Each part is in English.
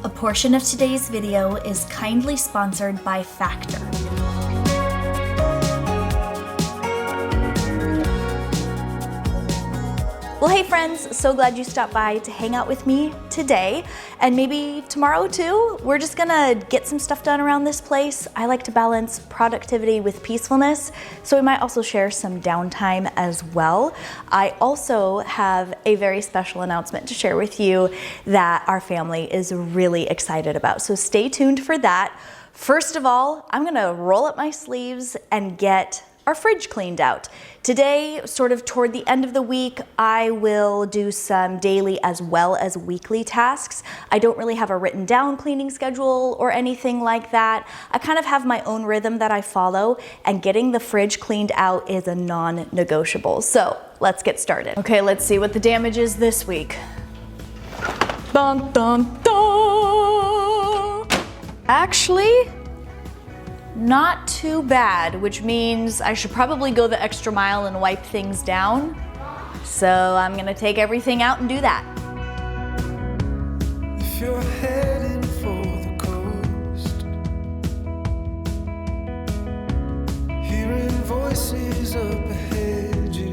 A portion of today's video is kindly sponsored by Factor. Well, hey friends, so glad you stopped by to hang out with me today, and maybe tomorrow too. We're just gonna get some stuff done around this place. I like to balance productivity with peacefulness, so we might also share some downtime as well. I also have a very special announcement to share with you that our family is really excited about, so stay tuned for that. First of all, I'm gonna roll up my sleeves and get our fridge cleaned out. Today, sort of toward the end of the week, I will do some daily as well as weekly tasks. I don't really have a written down cleaning schedule or anything like that. I kind of have my own rhythm that I follow, and getting the fridge cleaned out is a non-negotiable. So let's get started. Okay, let's see what the damage is this week. Dun, dun, dun. Actually, not too bad, which means I should probably go the extra mile and wipe things down. So I'm gonna take everything out and do that. If you're heading for the coast, hearing voices up ahead you,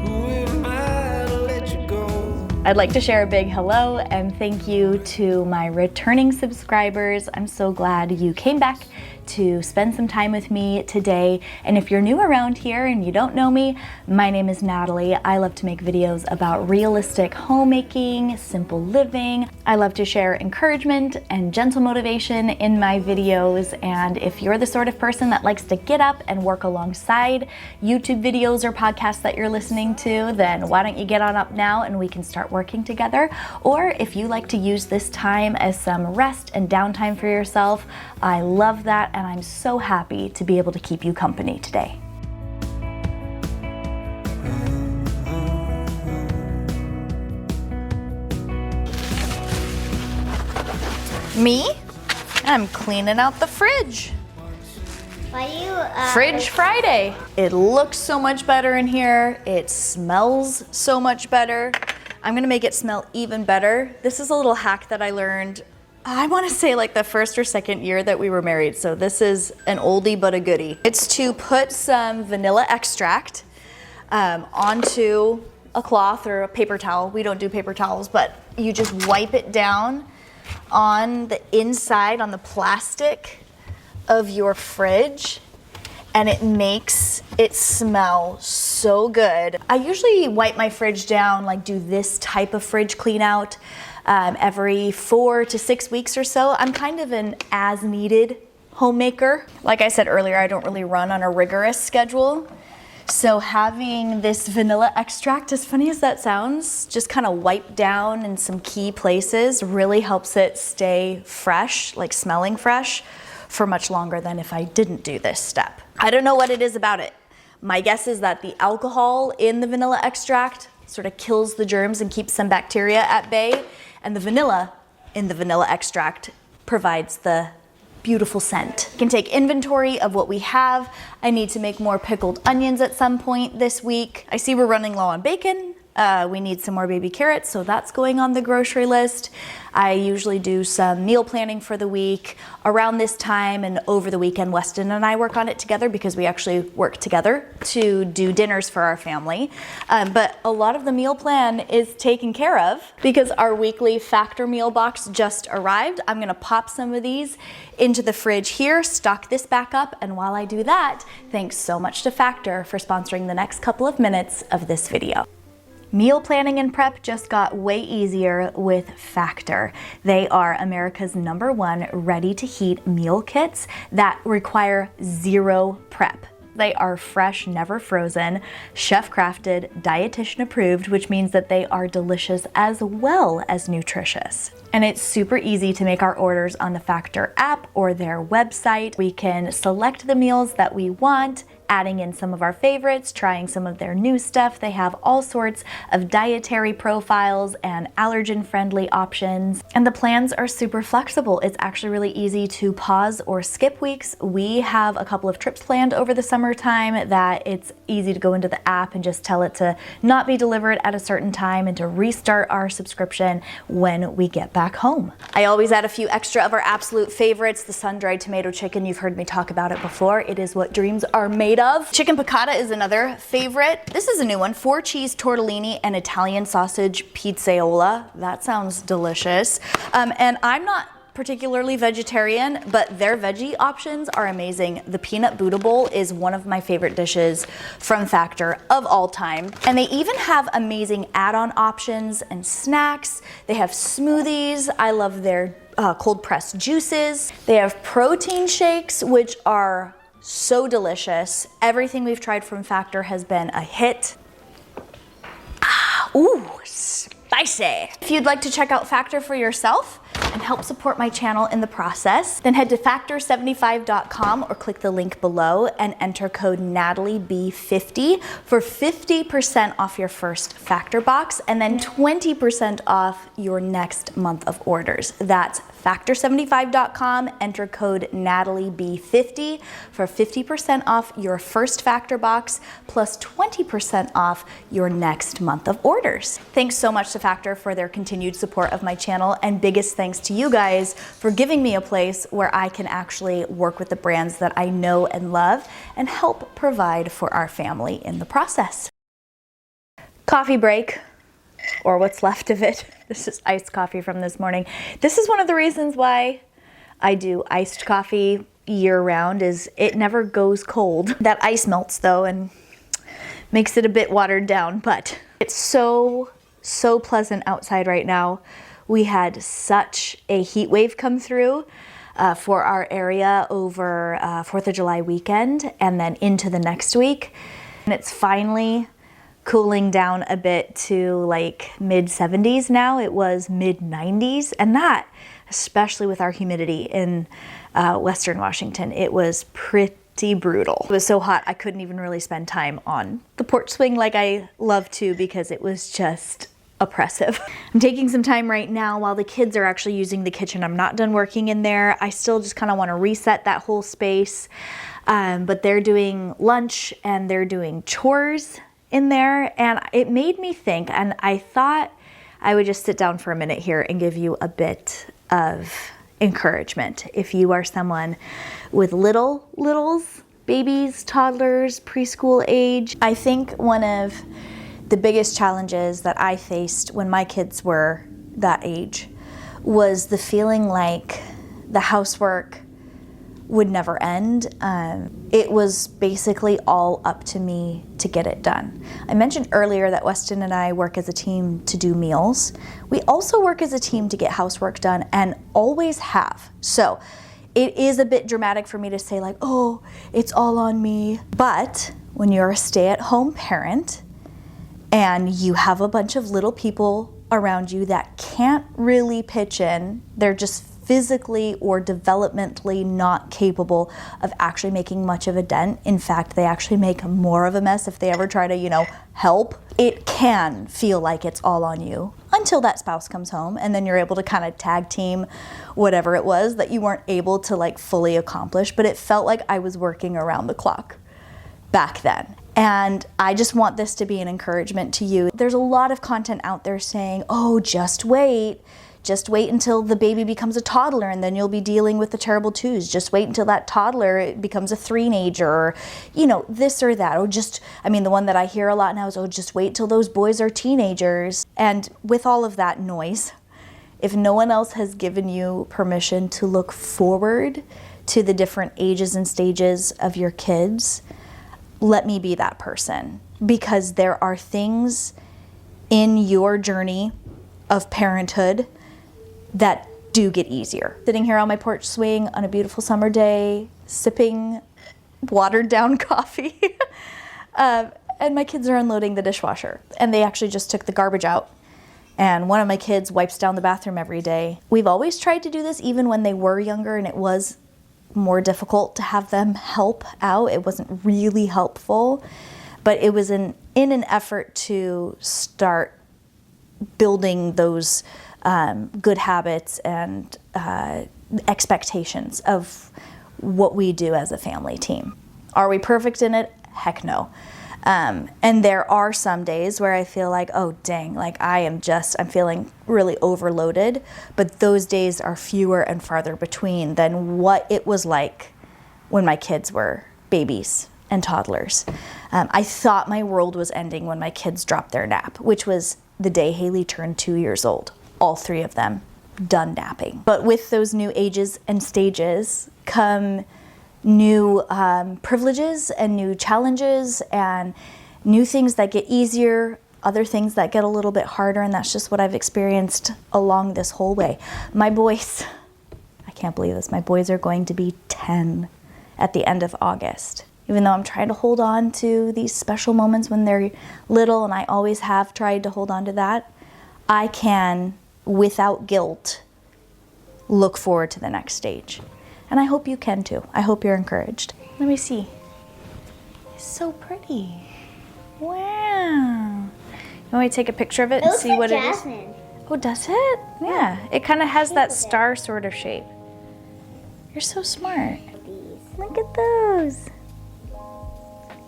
who am I to let you go? I'd like to share a big hello and thank you to my returning subscribers. I'm so glad you came back to spend some time with me today. And if you're new around here and you don't know me, my name is Natalie. I love to make videos about realistic homemaking, simple living. I love to share encouragement and gentle motivation in my videos. And if you're the sort of person that likes to get up and work alongside YouTube videos or podcasts that you're listening to, then why don't you get on up now and we can start working together. Or if you like to use this time as some rest and downtime for yourself, I love that, and I'm so happy to be able to keep you company today. Me? I'm cleaning out the fridge. Why do you, Fridge Friday. It looks so much better in here. It smells so much better. I'm gonna make it smell even better. This is a little hack that I learned, I wanna say like the first or second year that we were married, so this is an oldie but a goodie. It's to put some vanilla extract onto a cloth or a paper towel. We don't do paper towels, but you just wipe it down on the inside, on the plastic of your fridge, and it makes it smell so good. I usually wipe my fridge down, like do this type of fridge clean out every 4 to 6 weeks or so. I'm kind of an as needed homemaker. Like I said earlier, I don't really run on a rigorous schedule. So having this vanilla extract, as funny as that sounds, just kind of wiped down in some key places really helps it stay fresh, like smelling fresh, for much longer than if I didn't do this step. I don't know what it is about it. My guess is that the alcohol in the vanilla extract sort of kills the germs and keeps some bacteria at bay, and the vanilla in the vanilla extract provides the beautiful scent. We can take inventory of what we have. I need to make more pickled onions at some point this week. I see we're running low on bacon. We need some more baby carrots, so that's going on the grocery list. I usually do some meal planning for the week around this time, and over the weekend, Weston and I work on it together because we actually work together to do dinners for our family. But a lot of the meal plan is taken care of because our weekly Factor meal box just arrived. I'm gonna pop some of these into the fridge here, stock this back up, and while I do that, thanks so much to Factor for sponsoring the next couple of minutes of this video. Meal planning and prep just got way easier with Factor. They are America's #1 ready-to-heat meal kits that require zero prep. They are fresh, never frozen, chef-crafted, dietitian-approved, which means that they are delicious as well as nutritious. And it's super easy to make our orders on the Factor app or their website. We can select the meals that we want, adding in some of our favorites, trying some of their new stuff. They have all sorts of dietary profiles and allergen-friendly options. And the plans are super flexible. It's actually really easy to pause or skip weeks. We have a couple of trips planned over the summertime that it's easy to go into the app and just tell it to not be delivered at a certain time and to restart our subscription when we get back home. I always add a few extra of our absolute favorites. The sun-dried tomato chicken, you've heard me talk about it before. It is what dreams are made of. Chicken piccata is another favorite. This is a new one, 4 cheese tortellini and Italian sausage pizzaiola. That sounds delicious. And I'm not particularly vegetarian, but their veggie options are amazing. The peanut Buddha bowl is one of my favorite dishes from Factor of all time. And they even have amazing add-on options and snacks. They have smoothies. I love their cold pressed juices. They have protein shakes, which are so delicious. Everything we've tried from Factor has been a hit. Ooh, spicy. If you'd like to check out Factor for yourself and help support my channel in the process, then head to factor75.com or click the link below and enter code NatalieB50 for 50% off your first Factor box and then 20% off your next month of orders. That's factor75.com, enter code NatalieB50 for 50% off your first Factor box plus 20% off your next month of orders. Thanks so much to Factor for their continued support of my channel, and biggest thanks to you guys for giving me a place where I can actually work with the brands that I know and love and help provide for our family in the process. Coffee break, or what's left of it. This is iced coffee from this morning. This is one of the reasons why I do iced coffee year round, is it never goes cold. That ice melts though and makes it a bit watered down, but it's so pleasant outside right now. We had such a heat wave come through for our area over 4th of July weekend and then into the next week. And it's finally cooling down a bit to like mid 70s now. It was mid 90s, and that, especially with our humidity in Western Washington, it was pretty brutal. It was so hot I couldn't even really spend time on the porch swing like I love to because it was just oppressive. I'm taking some time right now while the kids are actually using the kitchen. I'm not done working in there. I still just kind of want to reset that whole space. But they're doing lunch and they're doing chores in there, and it made me think, and I thought I would just sit down for a minute here and give you a bit of encouragement. If you are someone with littles, babies, toddlers, preschool age, I think one of the biggest challenges that I faced when my kids were that age was the feeling like the housework would never end. It was basically all up to me to get it done. I mentioned earlier that Weston and I work as a team to do meals. We also work as a team to get housework done, and always have. So it is a bit dramatic for me to say like, oh, it's all on me. But when you're a stay-at-home parent and you have a bunch of little people around you that can't really pitch in, they're just physically or developmentally not capable of actually making much of a dent. In fact, they actually make more of a mess if they ever try to, help. It can feel like it's all on you until that spouse comes home, and then you're able to kind of tag team whatever it was that you weren't able to like fully accomplish. But it felt like I was working around the clock back then. And I just want this to be an encouragement to you. There's a lot of content out there saying, oh, just wait until the baby becomes a toddler and then you'll be dealing with the terrible twos. Just wait until that toddler becomes a three-nager, or, this or that. Or the one that I hear a lot now is, oh, just wait till those boys are teenagers. And with all of that noise, if no one else has given you permission to look forward to the different ages and stages of your kids, let me be that person. Because there are things in your journey of parenthood that do get easier. Sitting here on my porch swing on a beautiful summer day, sipping watered down coffee, and my kids are unloading the dishwasher. And they actually just took the garbage out. And one of my kids wipes down the bathroom every day. We've always tried to do this even when they were younger and it was more difficult to have them help out. It wasn't really helpful, but it was in an effort to start building those good habits and expectations of what we do as a family team. Are we perfect in it? Heck no. And there are some days where I feel like, oh dang, like I'm feeling really overloaded, but those days are fewer and farther between than what it was like when my kids were babies and toddlers. I thought my world was ending when my kids dropped their nap, which was the day Haley turned 2 years old. All three of them done napping. But with those new ages and stages come new privileges and new challenges and new things that get easier, other things that get a little bit harder, and that's just what I've experienced along this whole way. My boys, I can't believe this, my boys are going to be 10 at the end of August. Even though I'm trying to hold on to these special moments when they're little, and I always have tried to hold on to that, I can, without guilt, look forward to the next stage. And I hope you can too. I hope you're encouraged. Let me see. It's so pretty. Wow. You want me to take a picture of it and see what jasmine. it is? Oh, does it? Yeah. It kind of has that star sort of shape. You're so smart. Look at those.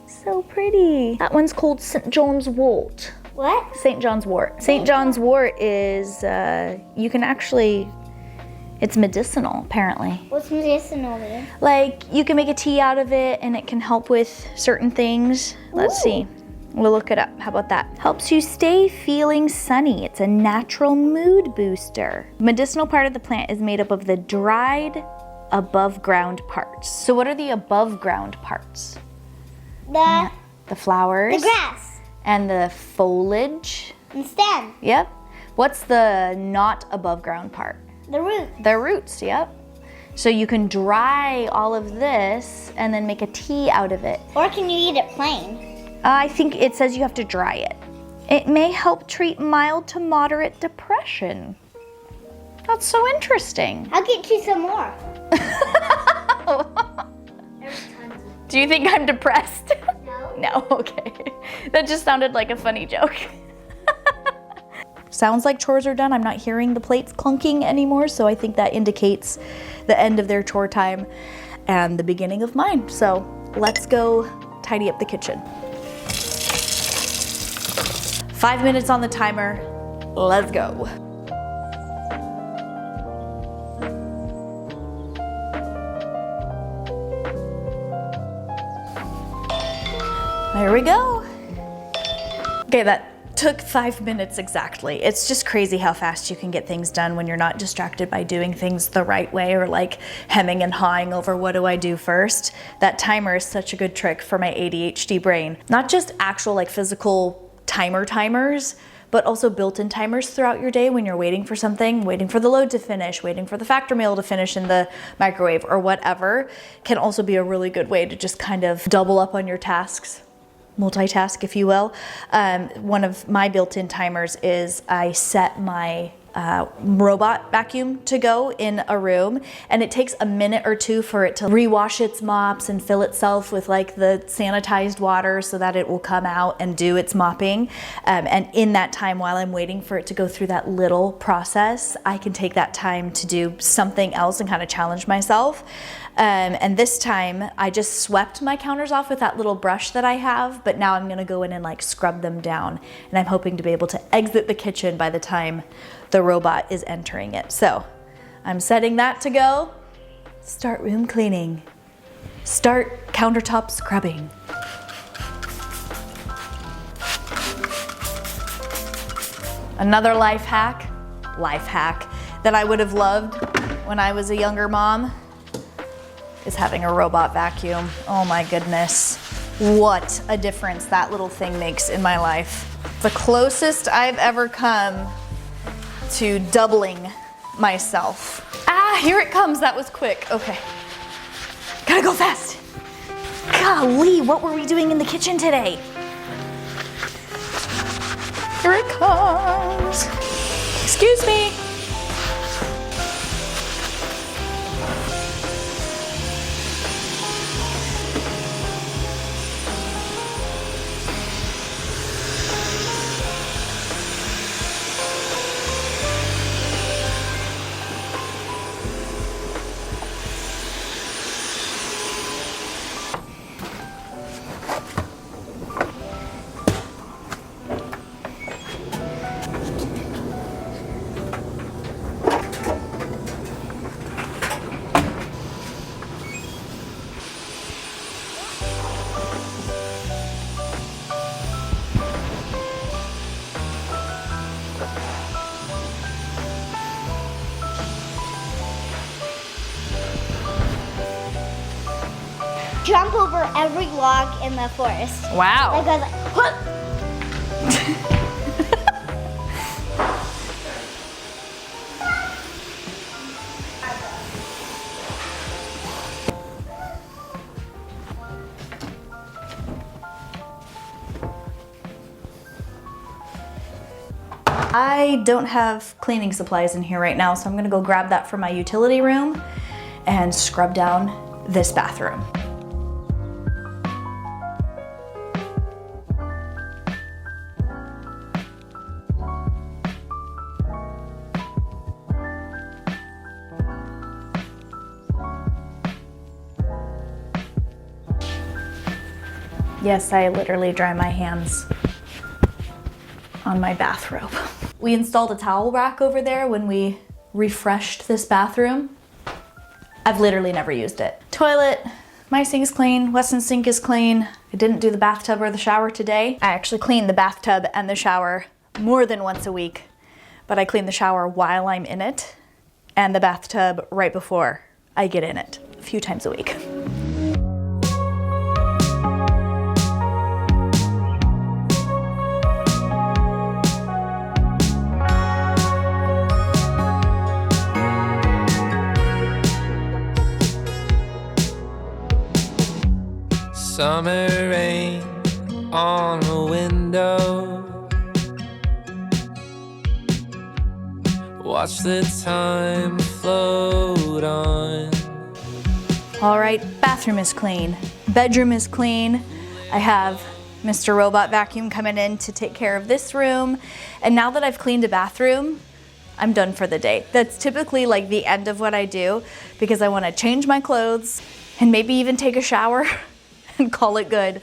So pretty. That one's called St. John's wort. What? St. John's wort. St. John's wort is, you can actually, it's medicinal, apparently. What's medicinal mean? Like, you can make a tea out of it and it can help with certain things. Let's see. We'll look it up. How about that? Helps you stay feeling sunny. It's a natural mood booster. Medicinal part of the plant is made up of the dried above ground parts. So what are the above ground parts? The flowers. The grass. And the foliage. And stem. Yep. What's the not above ground part? The root. The roots, yep. So you can dry all of this and then make a tea out of it. Or can you eat it plain? I think it says you have to dry it. It may help treat mild to moderate depression. That's so interesting. I'll get you some more. Do you think I'm depressed? No. No, okay. That just sounded like a funny joke. Sounds like chores are done. I'm not hearing the plates clunking anymore, so I think that indicates the end of their chore time and the beginning of mine. So let's go tidy up the kitchen. 5 minutes on the timer. Let's go. There we go. Okay, that took 5 minutes exactly. It's just crazy how fast you can get things done when you're not distracted by doing things the right way or like hemming and hawing over what do I do first. That timer is such a good trick for my ADHD brain. Not just actual like physical timers, but also built-in timers throughout your day when you're waiting for something, waiting for the load to finish, waiting for the factor meal to finish in the microwave or whatever, can also be a really good way to just kind of double up on your tasks. Multitask, if you will. One of my built-in timers is I set my robot vacuum to go in a room, and it takes a minute or two for it to rewash its mops and fill itself with like the sanitized water so that it will come out and do its mopping. And in that time, while I'm waiting for it to go through that little process, I can take that time to do something else and kind of challenge myself. And this time I just swept my counters off with that little brush that I have, but now I'm gonna go in and like scrub them down. And I'm hoping to be able to exit the kitchen by the time the robot is entering it. So I'm setting that to go. Start room cleaning. Start countertop scrubbing. Another life hack that I would have loved when I was a younger mom is having a robot vacuum. Oh my goodness. What a difference that little thing makes in my life. The closest I've ever come to doubling myself. Ah, here it comes. That was quick. Okay. Gotta go fast. Golly, what were we doing in the kitchen today? Here it comes. Excuse me. jump over every log in the forest. Wow. Like I was like, "Huh." I don't have cleaning supplies in here right now, so I'm gonna go grab that from my utility room and scrub down this bathroom. Yes, I literally dry my hands on my bathrobe. We installed a towel rack over there when we refreshed this bathroom. I've literally never used it. Toilet, my sink's clean, Weston's sink is clean. I didn't do the bathtub or the shower today. I actually clean the bathtub and the shower more than once a week, but I clean the shower while I'm in it and the bathtub right before I get in it, a few times a week. Summer rain on the window. Watch the time float on. All right, bathroom is clean. Bedroom is clean. I have Mr. Robot Vacuum coming in to take care of this room. And now that I've cleaned a bathroom, I'm done for the day. That's typically like the end of what I do because I want to change my clothes and maybe even take a shower and call it good.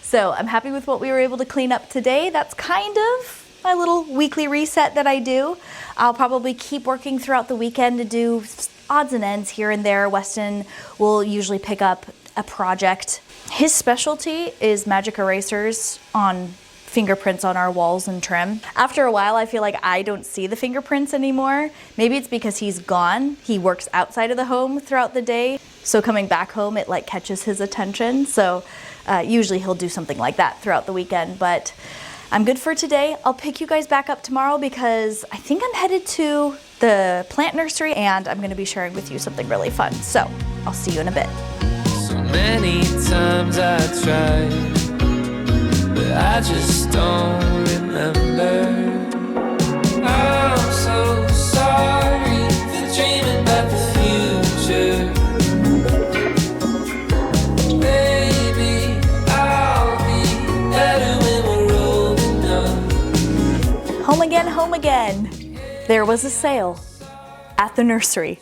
So I'm happy with what we were able to clean up today. That's kind of my little weekly reset that I do. I'll probably keep working throughout the weekend to do odds and ends here and there. Weston will usually pick up a project. His specialty is magic erasers on fingerprints on our walls and trim. After a while, I feel like I don't see the fingerprints anymore. Maybe it's because he's gone. He works outside of the home throughout the day. So coming back home, it like catches his attention. So usually he'll do something like that throughout the weekend, but I'm good for today. I'll pick you guys back up tomorrow because I think I'm headed to the plant nursery and I'm gonna be sharing with you something really fun. So I'll see you in a bit. So many times I tried, but I just don't remember. I'm so sorry for dreaming about the future. Baby, I'll be better when we're old enough. Home again, home again. There was a sale at the nursery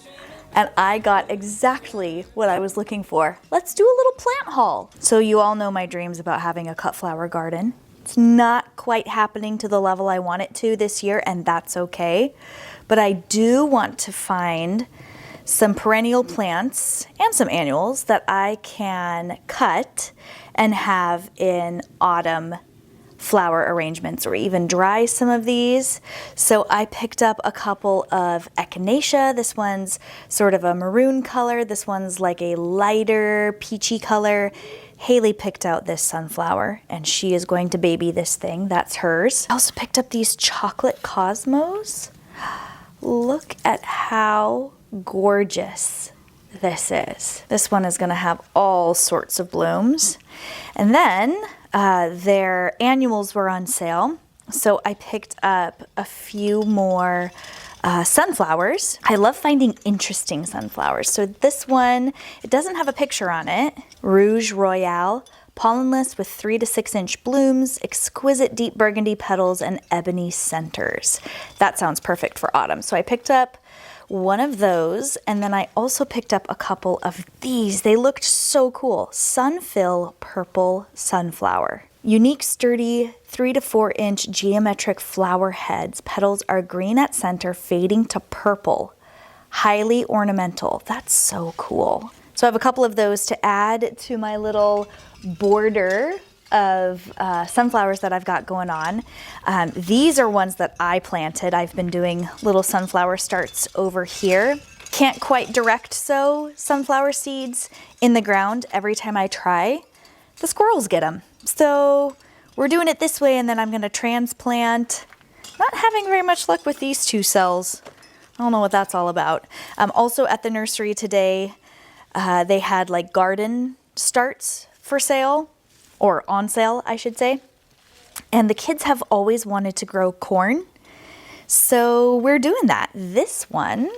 and I got exactly what I was looking for. Let's do a little plant haul. So you all know my dreams about having a cut flower garden. It's not quite happening to the level I want it to this year, and that's okay. But I do want to find some perennial plants and some annuals that I can cut and have in autumn flower arrangements, or even dry some of these. So I picked up a couple of echinacea. This one's sort of a maroon color. This one's like a lighter peachy color. Haley picked out this sunflower and she is going to baby this thing. That's hers. I also picked up these chocolate cosmos. Look at how gorgeous this is. This one is gonna have all sorts of blooms. And then their annuals were on sale, so I picked up a few more sunflowers. I love finding interesting sunflowers. So this one, it doesn't have a picture on it. Rouge Royale, pollenless with 3 to 6 inch blooms, exquisite deep burgundy petals, and ebony centers. That sounds perfect for autumn. So I picked up one of those, and then I also picked up a couple of these. They looked so cool. Sunfill Purple Sunflower. Unique, sturdy, 3 to 4 inch geometric flower heads. Petals are green at center, fading to purple. Highly ornamental. That's so cool. So I have a couple of those to add to my little border of sunflowers that I've got going on. These are ones that I planted. I've been doing little sunflower starts over here. can't quite direct sow sunflower seeds in the ground every time I try. The squirrels get them. So we're doing it this way, and then I'm gonna transplant. Not having very much luck with these 2 cells. I don't know what that's all about. Also at the nursery today, they had like garden starts for sale, or on sale, I should say. And the kids have always wanted to grow corn. So we're doing that. This one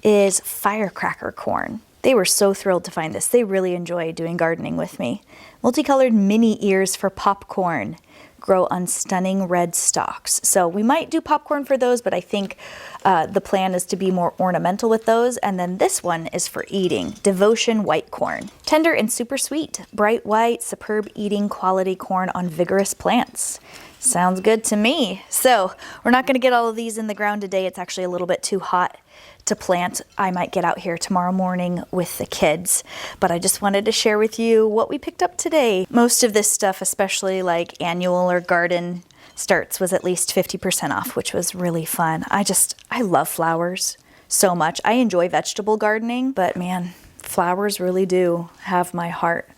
is firecracker corn. They were so thrilled to find this. They really enjoy doing gardening with me. Multicolored mini ears for popcorn grow on stunning red stalks. So we might do popcorn for those, but I think the plan is to be more ornamental with those. And then this one is for eating, Devotion white corn. Tender and super sweet, bright white, superb eating quality corn on vigorous plants. Sounds good to me. So we're not gonna get all of these in the ground today. It's actually a little bit too hot to plant. I might get out here tomorrow morning with the kids, but I just wanted to share with you what we picked up today. Most of this stuff, especially like annual or garden starts, was at least 50% off, which was really fun. I love flowers so much. I enjoy vegetable gardening, but man, flowers really do have my heart.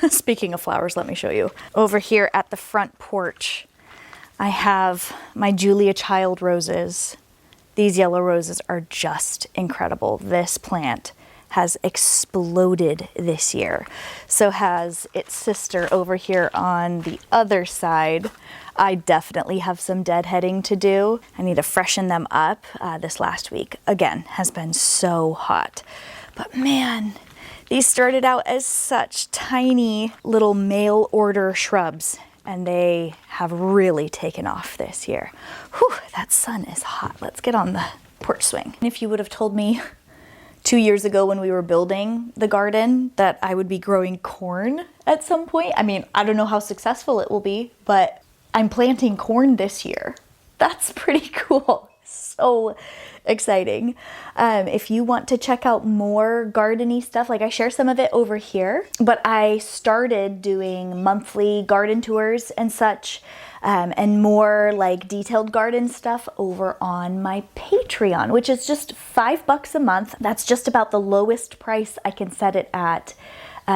Speaking of flowers, let me show you. Over here at the front porch, I have my Julia Child roses. These yellow roses are just incredible. This plant has exploded this year. So has its sister over here on the other side. I definitely have some deadheading to do. I need to freshen them up. This last week, again, has been so hot. But man, these started out as such tiny little mail order shrubs, and they have really taken off this year. Whew, that sun is hot. Let's get on the porch swing. And if you would have told me 2 years ago when we were building the garden that I would be growing corn at some point, I mean, I don't know how successful it will be, but I'm planting corn this year. That's pretty cool. So exciting. If you want to check out more garden-y stuff, like I share some of it over here, but I started doing monthly garden tours and such, and more like detailed garden stuff over on my Patreon, which is just $5 a month. That's just about the lowest price I can set it at.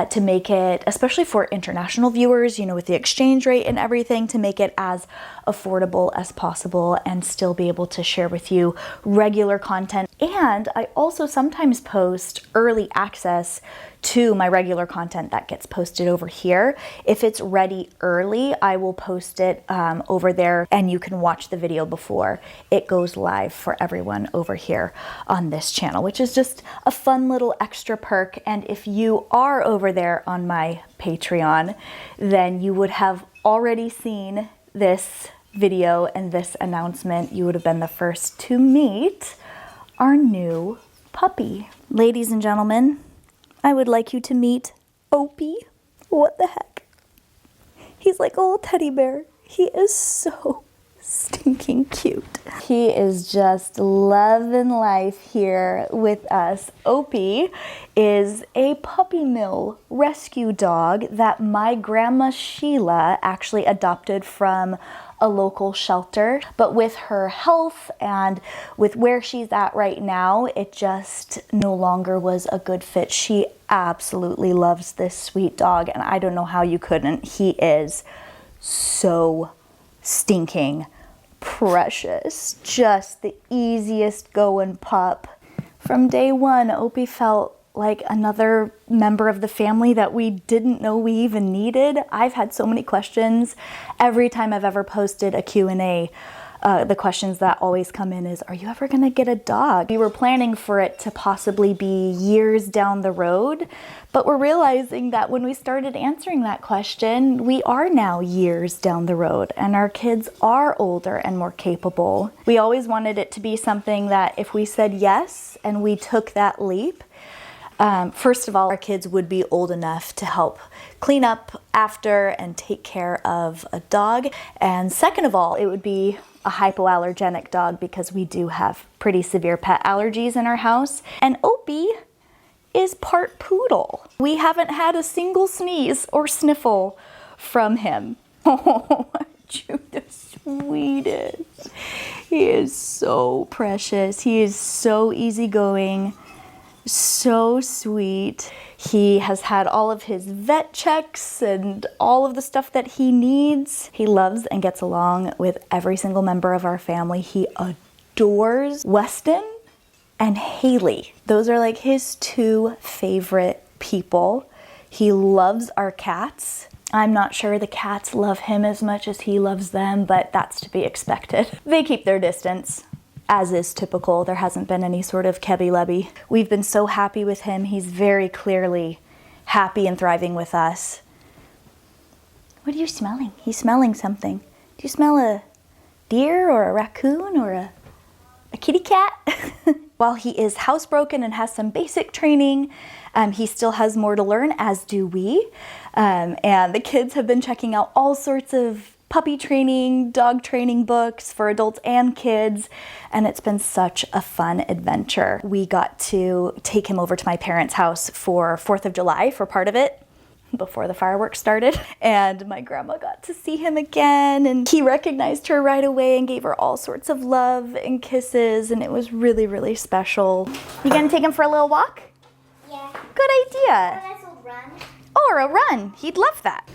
To make it, especially for international viewers, you know, with the exchange rate and everything, to make it as affordable as possible and still be able to share with you regular content. And I also sometimes post early access to my regular content that gets posted over here. If it's ready early, I will post it over there, and you can watch the video before it goes live for everyone over here on this channel, which is just a fun little extra perk. And if you are over there on my Patreon, then you would have already seen this video and this announcement. You would have been the first to meet our new puppy. Ladies and gentlemen, I would like you to meet Opie. What the heck? He's like a little teddy bear. He is so stinking cute. He is just loving life here with us. Opie is a puppy mill rescue dog that my grandma Sheila actually adopted from a local shelter, but with her health and with where she's at right now, it just no longer was a good fit. She absolutely loves this sweet dog, and I don't know how you couldn't. He is so stinking precious. Just the easiest going pup. From day one, Opie felt like another member of the family that we didn't know we even needed. I've had so many questions every time I've ever posted a Q&A. The questions that always come in is, are you ever gonna get a dog? We were planning for it to possibly be years down the road, but we're realizing that when we started answering that question, we are now years down the road, and our kids are older and more capable. We always wanted it to be something that if we said yes and we took that leap, first of all, our kids would be old enough to help clean up after and take care of a dog. And second of all, it would be a hypoallergenic dog because we do have pretty severe pet allergies in our house. And Opie is part poodle. We haven't had a single sneeze or sniffle from him. you the sweetest. He is so precious. He is so easygoing, so sweet. He has had all of his vet checks and all of the stuff that he needs. He loves and gets along with every single member of our family. He adores Weston and Haley. Those are like his two favorite people. He loves our cats. I'm not sure the cats love him as much as he loves them, but that's to be expected. They keep their distance, as is typical. There hasn't been any sort of kebby-lubby. We've been so happy with him. He's very clearly happy and thriving with us. What are you smelling? He's smelling something. Do you smell a deer or a raccoon or a kitty cat? While he is housebroken and has some basic training, he still has more to learn, as do we. And the kids have been checking out all sorts of puppy training, dog training books for adults and kids, and it's been such a fun adventure. We got to take him over to my parents' house for 4th of July for part of it, before the fireworks started, and my grandma got to see him again, and he recognized her right away and gave her all sorts of love and kisses, and it was really, really special. You gonna take him for a little walk? Yeah. Good idea. A nice little run. Or a run. He'd love that.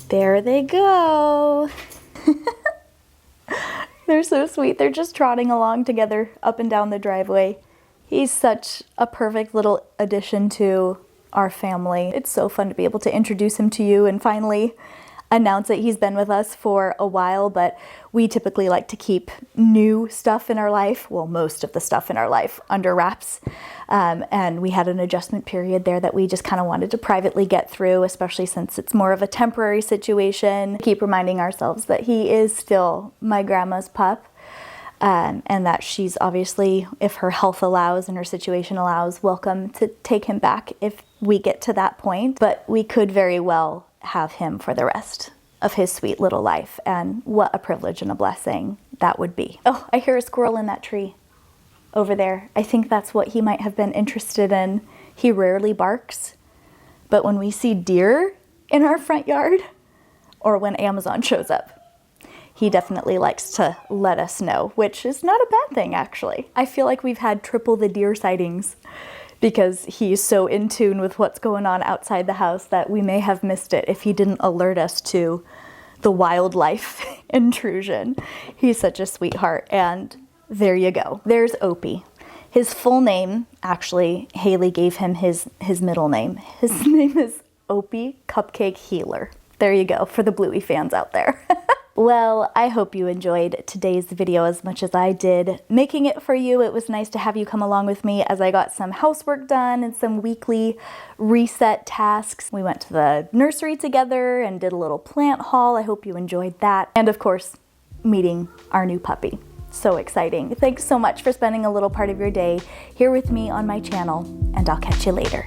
There they go. They're so sweet. They're just trotting along together up and down the driveway. He's such a perfect little addition to our family. It's so fun to be able to introduce him to you and finally announce that he's been with us for a while, but we typically like to keep new stuff in our life, well, most of the stuff in our life, under wraps. And we had an adjustment period there that we just kind of wanted to privately get through, especially since it's more of a temporary situation. Keep reminding ourselves that he is still my grandma's pup. And that she's obviously, if her health allows and her situation allows, welcome to take him back if we get to that point. But we could very well have him for the rest of his sweet little life. And what a privilege and a blessing that would be. Oh, I hear a squirrel in that tree over there. I think that's what he might have been interested in. He rarely barks, but when we see deer in our front yard or when Amazon shows up, he definitely likes to let us know, which is not a bad thing, actually. I feel like we've had triple the deer sightings because he's so in tune with what's going on outside the house that we may have missed it if he didn't alert us to the wildlife intrusion. He's such a sweetheart, and there you go. There's Opie. His full name, actually, Haley gave him his middle name. His name is Opie Cupcake Healer. There you go, for the Bluey fans out there. Well, I hope you enjoyed today's video as much as I did making it for you. It was nice to have you come along with me as I got some housework done and some weekly reset tasks. We went to the nursery together and did a little plant haul. I hope you enjoyed that. And of course, meeting our new puppy. So exciting. Thanks so much for spending a little part of your day here with me on my channel, and I'll catch you later.